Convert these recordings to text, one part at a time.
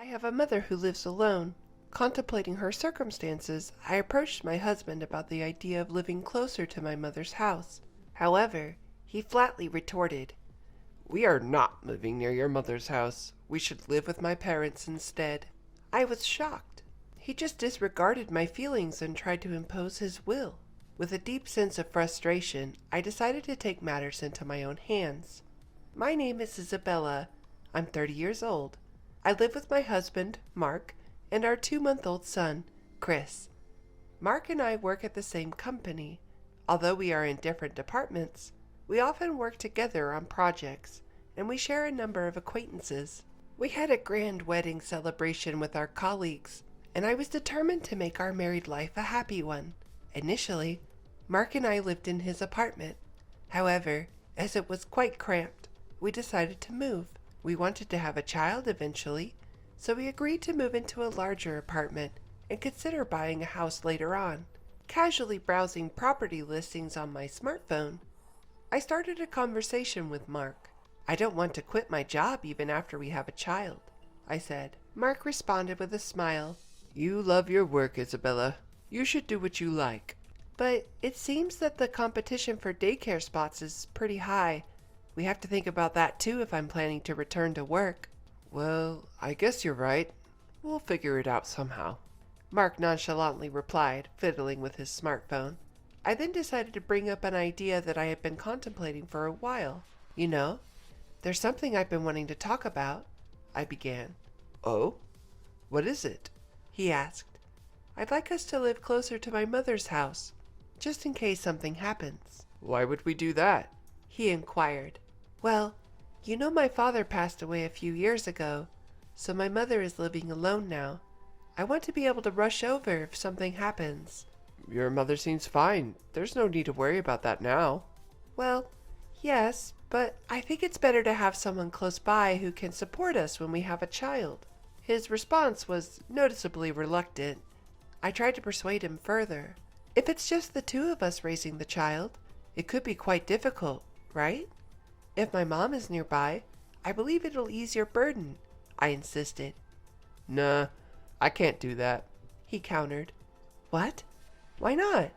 I have a mother who lives alone. Contemplating her circumstances, I approached my husband about the idea of living closer to my mother's house. However, he flatly retorted, "We are not living near your mother's house. We should live with my parents instead." I was shocked. He just disregarded my feelings and tried to impose his will. With a deep sense of frustration, I decided to take matters into my own hands. My name is Isabella. I'm 30 years old. I live with my husband, Mark, and our 2-month-old son, Chris. Mark and I work at the same company. Although we are in different departments, we often work together on projects, and we share a number of acquaintances. We had a grand wedding celebration with our colleagues, and I was determined to make our married life a happy one. Initially, Mark and I lived in his apartment. However, as it was quite cramped, we decided to move. We wanted to have a child eventually, so we agreed to move into a larger apartment and consider buying a house later on. Casually browsing property listings on my smartphone, I started a conversation with Mark. "I don't want to quit my job even after we have a child," I said. Mark responded with a smile. "You love your work, Isabella. You should do what you like." "But it seems that the competition for daycare spots is pretty high. We have to think about that too if I'm planning to return to work." "Well, I guess you're right. We'll figure it out somehow," Mark nonchalantly replied, fiddling with his smartphone. I then decided to bring up an idea that I had been contemplating for a while. "You know, there's something I've been wanting to talk about," I began. "Oh? What is it?" he asked. "I'd like us to live closer to my mother's house, just in case something happens." "Why would we do that?" he inquired. "Well, you know my father passed away a few years ago, so my mother is living alone now. I want to be able to rush over if something happens." "Your mother seems fine. There's no need to worry about that now." "Well, yes, but I think it's better to have someone close by who can support us when we have a child." His response was noticeably reluctant. I tried to persuade him further. "If it's just the two of us raising the child, it could be quite difficult, right? If my mom is nearby, I believe it'll ease your burden," I insisted. "Nah, I can't do that," he countered. "What? Why not?"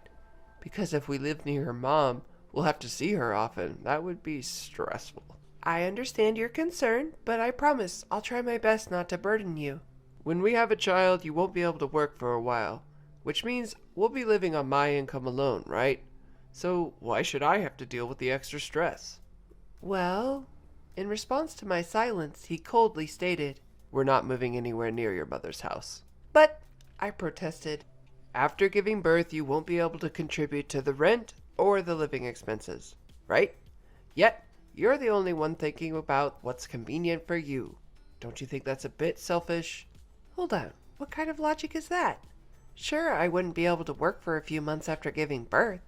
"Because if we live near her mom, we'll have to see her often. That would be stressful." "I understand your concern, but I promise I'll try my best not to burden you." "When we have a child, you won't be able to work for a while, which means we'll be living on my income alone, right? So why should I have to deal with the extra stress?" "Well," in response to my silence, he coldly stated, "We're not moving anywhere near your mother's house." "But," I protested, "after giving birth, you won't be able to contribute to the rent or the living expenses, right? Yet, you're the only one thinking about what's convenient for you. Don't you think that's a bit selfish?" "Hold on, what kind of logic is that? Sure, I wouldn't be able to work for a few months after giving birth,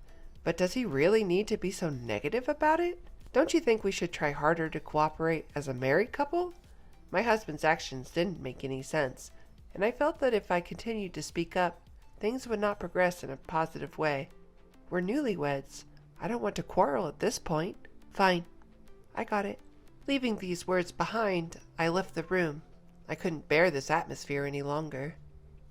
but does he really need to be so negative about it? Don't you think we should try harder to cooperate as a married couple?" My husband's actions didn't make any sense, and I felt that if I continued to speak up, things would not progress in a positive way. We're newlyweds. I don't want to quarrel at this point. "Fine. I got it." Leaving these words behind, I left the room. I couldn't bear this atmosphere any longer.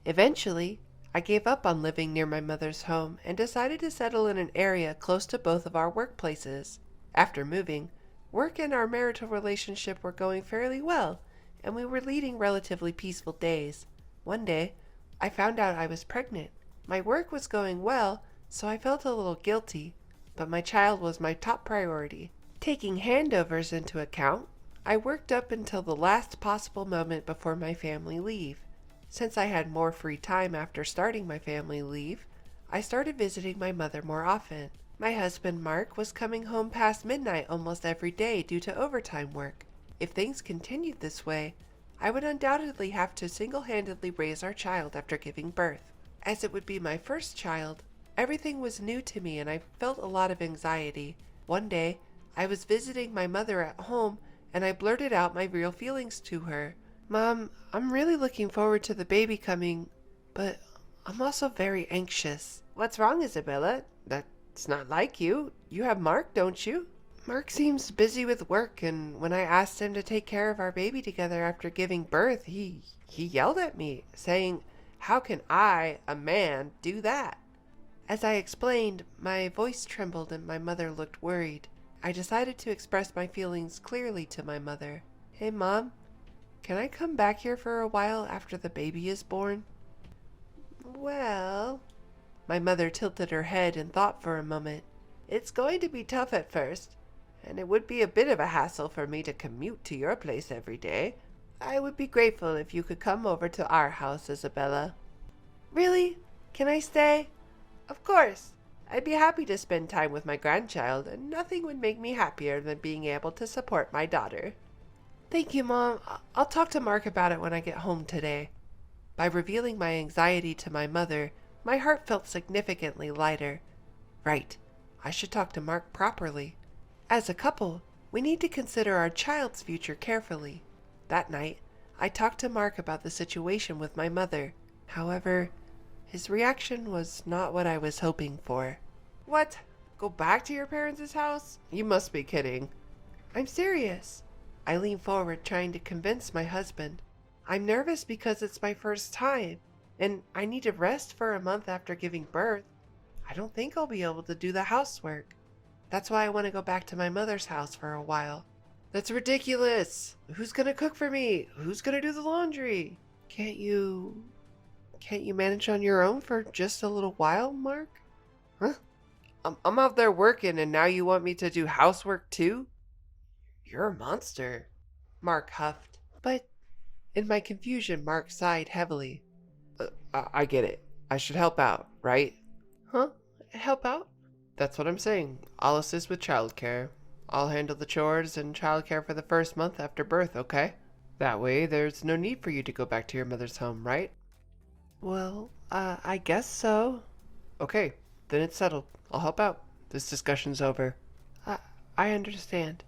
Eventually, I gave up on living near my mother's home and decided to settle in an area close to both of our workplaces. After moving, work and our marital relationship were going fairly well, and we were leading relatively peaceful days. One day, I found out I was pregnant. My work was going well, so I felt a little guilty, but my child was my top priority. Taking handovers into account, I worked up until the last possible moment before my family leave. Since I had more free time after starting my family leave, I started visiting my mother more often. My husband Mark was coming home past midnight almost every day due to overtime work. If things continued this way, I would undoubtedly have to single-handedly raise our child after giving birth. As it would be my first child, everything was new to me and I felt a lot of anxiety. One day, I was visiting my mother at home and I blurted out my real feelings to her. "Mom, I'm really looking forward to the baby coming, but I'm also very anxious." "What's wrong, Isabella? That's not like you. You have Mark, don't you?" Mark seems busy with work, and when I asked him to take care of our baby together after giving birth, he yelled at me, saying, "How can I, a man, do that?" As I explained, my voice trembled and my mother looked worried. I decided to express my feelings clearly to my mother. "Hey, Mom, can I come back here for a while after the baby is born?" "Well," my mother tilted her head and thought for a moment. "It's going to be tough at first, and it would be a bit of a hassle for me to commute to your place every day. I would be grateful if you could come over to our house, Isabella." "Really? Can I stay?" "Of course. I'd be happy to spend time with my grandchild, and nothing would make me happier than being able to support my daughter." "Thank you, Mom. I'll talk to Mark about it when I get home today." By revealing my anxiety to my mother, my heart felt significantly lighter. Right, I should talk to Mark properly. As a couple, we need to consider our child's future carefully. That night, I talked to Mark about the situation with my mother. However, his reaction was not what I was hoping for. "What? Go back to your parents' house? You must be kidding." "I'm serious." I leaned forward, trying to convince my husband. "I'm nervous because it's my first time, and I need to rest for a month after giving birth. I don't think I'll be able to do the housework. That's why I want to go back to my mother's house for a while." "That's ridiculous. Who's going to cook for me? Who's going to do the laundry? Can't you manage on your own for just a little while, Mark?" "Huh? I'm out there working and now you want me to do housework too? You're a monster," Mark huffed. "But..." In my confusion, Mark sighed heavily. I get it. I should help out, right?" "Huh? Help out?" "That's what I'm saying. I'll assist with childcare. I'll handle the chores and childcare for the first month after birth, okay? That way, there's no need for you to go back to your mother's home, right?" "Well, I guess so." "Okay, then it's settled. I'll help out. This discussion's over." I, I understand.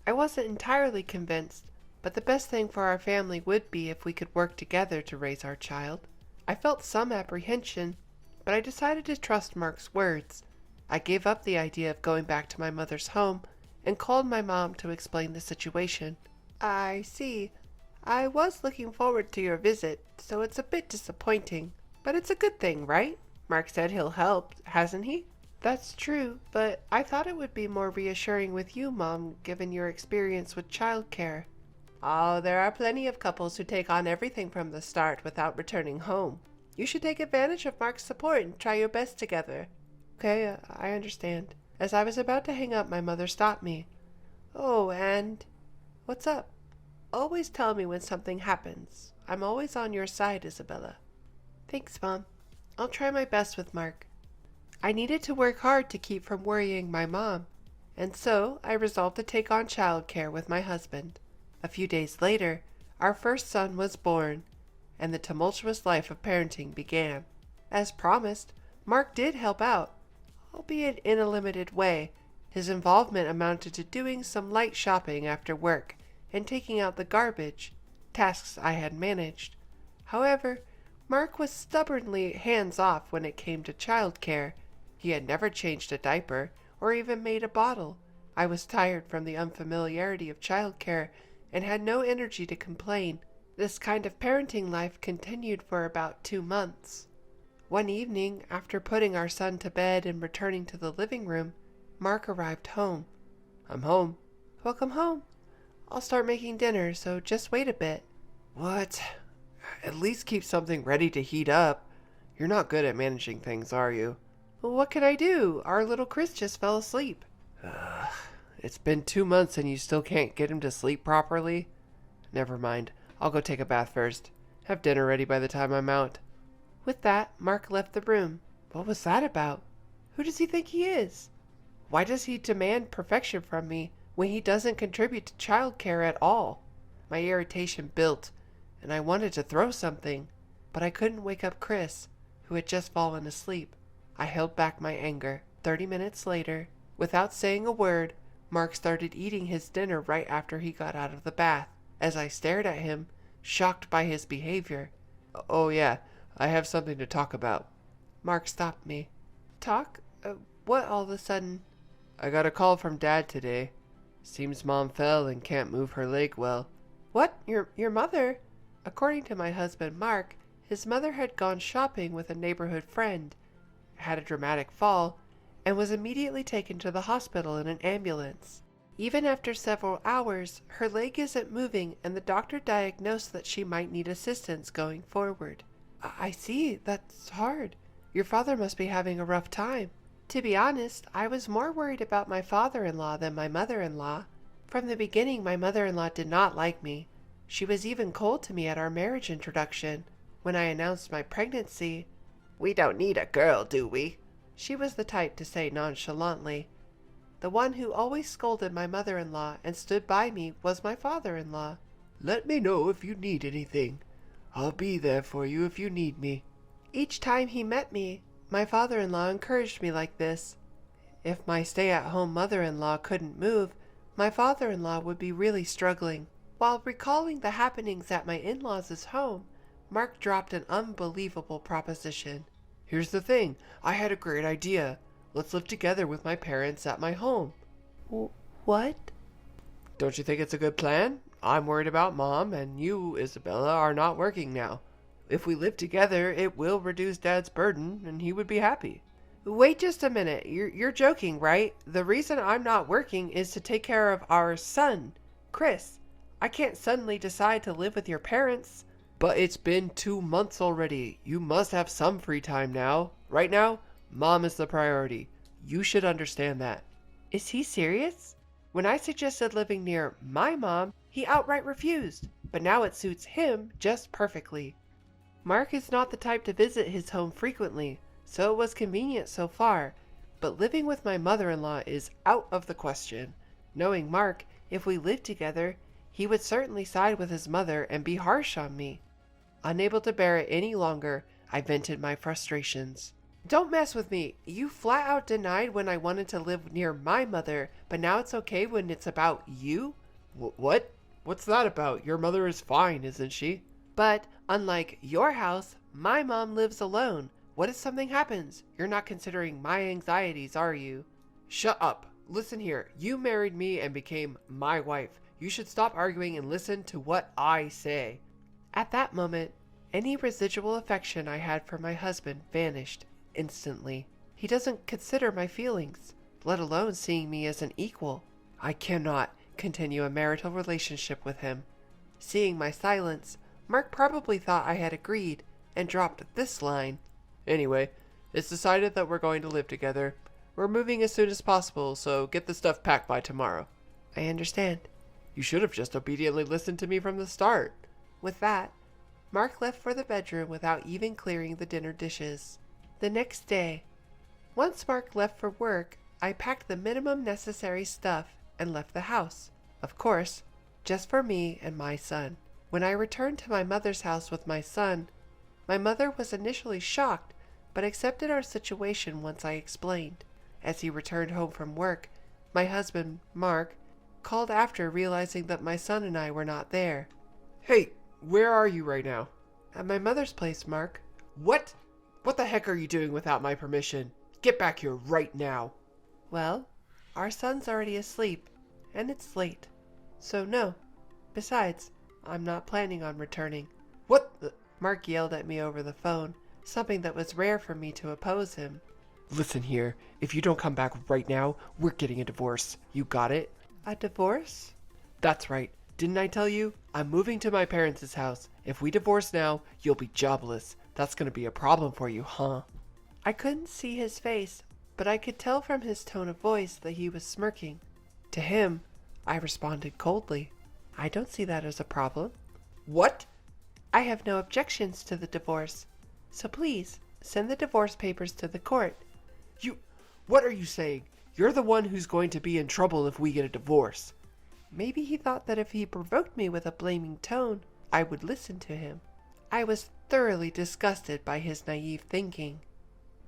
I wasn't entirely convinced, but the best thing for our family would be if we could work together to raise our child. I felt some apprehension, but I decided to trust Mark's words. I gave up the idea of going back to my mother's home and called my mom to explain the situation. "I see. I was looking forward to your visit, so it's a bit disappointing. But it's a good thing, right? Mark said he'll help, hasn't he?" "That's true, but I thought it would be more reassuring with you, Mom, given your experience with childcare." "Oh, there are plenty of couples who take on everything from the start without returning home. You should take advantage of Mark's support and try your best together." "Okay, I understand." As I was about to hang up, my mother stopped me. "Oh, and..." "What's up?" "Always tell me when something happens. I'm always on your side, Isabella." "Thanks, Mom. I'll try my best with Mark." I needed to work hard to keep from worrying my mom, and so I resolved to take on childcare with my husband. A few days later, our first son was born, and the tumultuous life of parenting began. As promised, Mark did help out, albeit in a limited way. His involvement amounted to doing some light shopping after work and taking out the garbage, tasks I had managed. However, Mark was stubbornly hands-off when it came to childcare. He had never changed a diaper or even made a bottle. I was tired from the unfamiliarity of childcare and had no energy to complain. This kind of parenting life continued for about 2 months. One evening, after putting our son to bed and returning to the living room, Mark arrived home. "I'm home." "Welcome home. I'll start making dinner, so just wait a bit." "What? At least keep something ready to heat up. You're not good at managing things, are you?" "Well, what can I do? Our little Chris just fell asleep." It's been 2 months and you still can't get him to sleep properly? Never mind. I'll go take a bath first. Have dinner ready by the time I'm out." With that, Mark left the room. What was that about? Who does he think he is? Why does he demand perfection from me when he doesn't contribute to childcare at all? My irritation built, and I wanted to throw something, but I couldn't wake up Chris, who had just fallen asleep. I held back my anger. 30 minutes later, without saying a word, Mark started eating his dinner right after he got out of the bath. As I stared at him, shocked by his behavior. "Oh yeah, I have something to talk about." Mark stopped me. "Talk? What all of a sudden?" "I got a call from Dad today. Seems Mom fell and can't move her leg well. What? Your mother? According to my husband Mark, his mother had gone shopping with a neighborhood friend, had a dramatic fall, and was immediately taken to the hospital in an ambulance. Even after several hours, her leg isn't moving and the doctor diagnosed that she might need assistance going forward. I see. That's hard. Your father must be having a rough time. To be honest, I was more worried about my father-in-law than my mother-in-law. From the beginning, my mother-in-law did not like me. She was even cold to me at our marriage introduction. When I announced my pregnancy, "We don't need a girl, do we?" she was the type to say nonchalantly. The one who always scolded my mother-in-law and stood by me was my father-in-law. "Let me know if you need anything. I'll be there for you if you need me." Each time he met me, my father-in-law encouraged me like this. If my stay-at-home mother-in-law couldn't move, my father-in-law would be really struggling. While recalling the happenings at my in-laws' home, Mark dropped an unbelievable proposition. "Here's the thing. I had a great idea. Let's live together with my parents at my home." What? Don't you think it's a good plan? I'm worried about Mom, and you, Isabella, are not working now. If we live together, it will reduce Dad's burden, and he would be happy. Wait just a minute. You're joking, right? The reason I'm not working is to take care of our son, Chris. I can't suddenly decide to live with your parents. But it's been 2 months already. You must have some free time now. Right now, Mom is the priority. You should understand that. Is he serious? When I suggested living near my mom, he outright refused. But now it suits him just perfectly. Mark is not the type to visit his home frequently, so it was convenient so far. But living with my mother-in-law is out of the question. Knowing Mark, if we lived together, he would certainly side with his mother and be harsh on me. Unable to bear it any longer, I vented my frustrations. "Don't mess with me. You flat out denied when I wanted to live near my mother, but now it's okay when it's about you?" What? What's that about? Your mother is fine, isn't she? But, unlike your house, my mom lives alone. What if something happens? You're not considering my anxieties, are you? Shut up. Listen here. You married me and became my wife. You should stop arguing and listen to what I say. At that moment, any residual affection I had for my husband vanished instantly. He doesn't consider my feelings, let alone seeing me as an equal. I cannot continue a marital relationship with him. Seeing my silence, Mark probably thought I had agreed and dropped this line. "Anyway, it's decided that we're going to live together. We're moving as soon as possible, so get the stuff packed by tomorrow." I understand. You should have just obediently listened to me from the start. With that, Mark left for the bedroom without even clearing the dinner dishes. The next day, once Mark left for work, I packed the minimum necessary stuff and left the house. Of course, just for me and my son. When I returned to my mother's house with my son, my mother was initially shocked, but accepted our situation once I explained. As he returned home from work, my husband, Mark, called after realizing that my son and I were not there. "Hey, where are you right now?" "At my mother's place, Mark." "What? What the heck are you doing without my permission? Get back here right now." "Well, our son's already asleep, and it's late. So no. Besides, I'm not planning on returning." "What the—" Mark yelled at me over the phone, something that was rare for me to oppose him. "Listen here, if you don't come back right now, we're getting a divorce. You got it?" "A divorce?" "That's right. Didn't I tell you? I'm moving to my parents' house. If we divorce now, you'll be jobless. That's gonna be a problem for you, huh?" I couldn't see his face, but I could tell from his tone of voice that he was smirking. To him, I responded coldly. "I don't see that as a problem." "What?" "I have no objections to the divorce. So please, send the divorce papers to the court." What are you saying? You're the one who's going to be in trouble if we get a divorce." Maybe he thought that if he provoked me with a blaming tone, I would listen to him. I was thoroughly disgusted by his naive thinking.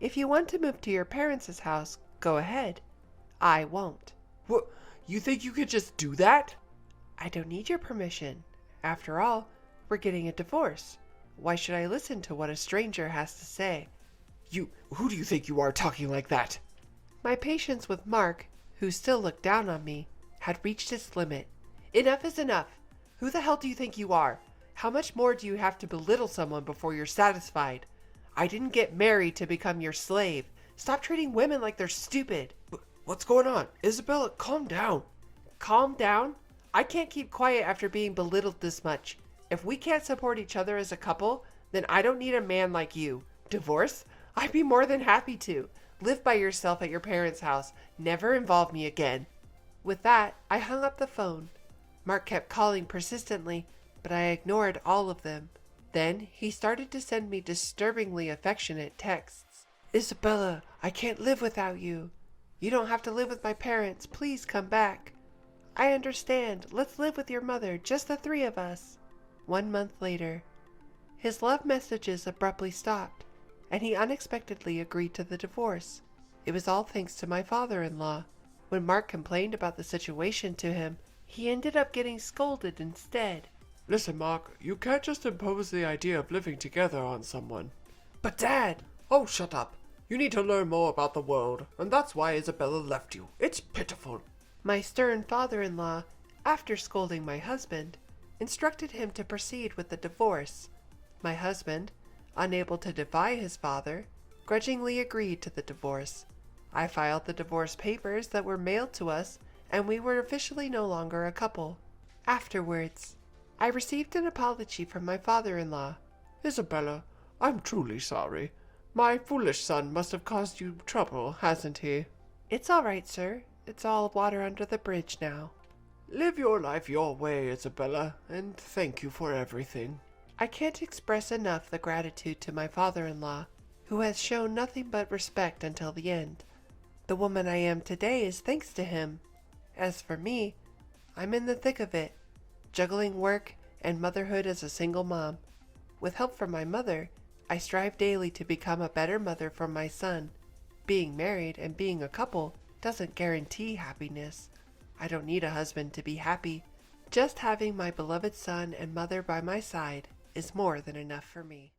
"If you want to move to your parents' house, go ahead. I won't." "What? You think you could just do that?" "I don't need your permission. After all, we're getting a divorce. Why should I listen to what a stranger has to say?" Who do you think you are talking like that?" My patience with Mark, who still looked down on me, had reached its limit. Enough is enough. Who the hell do you think you are? How much more do you have to belittle someone before you're satisfied? I didn't get married to become your slave. Stop treating women like they're stupid. What's going on? Isabella, calm down. Calm down? I can't keep quiet after being belittled this much. If we can't support each other as a couple, then I don't need a man like you. Divorce? I'd be more than happy to. Live by yourself at your parents' house. Never involve me again. With that, I hung up the phone. Mark kept calling persistently, but I ignored all of them. Then he started to send me disturbingly affectionate texts. Isabella, I can't live without you. You don't have to live with my parents. Please come back. I understand. Let's live with your mother, just the three of us. 1 month later. His love messages abruptly stopped, and he unexpectedly agreed to the divorce. It was all thanks to my father-in-law. When Mark complained about the situation to him, he ended up getting scolded instead. Listen, Mark, you can't just impose the idea of living together on someone. But Dad! Oh, shut up. You need to learn more about the world, and that's why Isabella left you. It's pitiful. My stern father-in-law, after scolding my husband, instructed him to proceed with the divorce. My husband, unable to defy his father, grudgingly agreed to the divorce. I filed the divorce papers that were mailed to us, and we were officially no longer a couple. Afterwards, I received an apology from my father-in-law. Isabella, I'm truly sorry. My foolish son must have caused you trouble, hasn't he? It's all right, sir. It's all water under the bridge now. Live your life your way, Isabella, and thank you for everything. I can't express enough the gratitude to my father-in-law, who has shown nothing but respect until the end. The woman I am today is thanks to him. As for me, I'm in the thick of it, juggling work and motherhood as a single mom. With help from my mother, I strive daily to become a better mother for my son. Being married and being a couple doesn't guarantee happiness. I don't need a husband to be happy. Just having my beloved son and mother by my side is more than enough for me.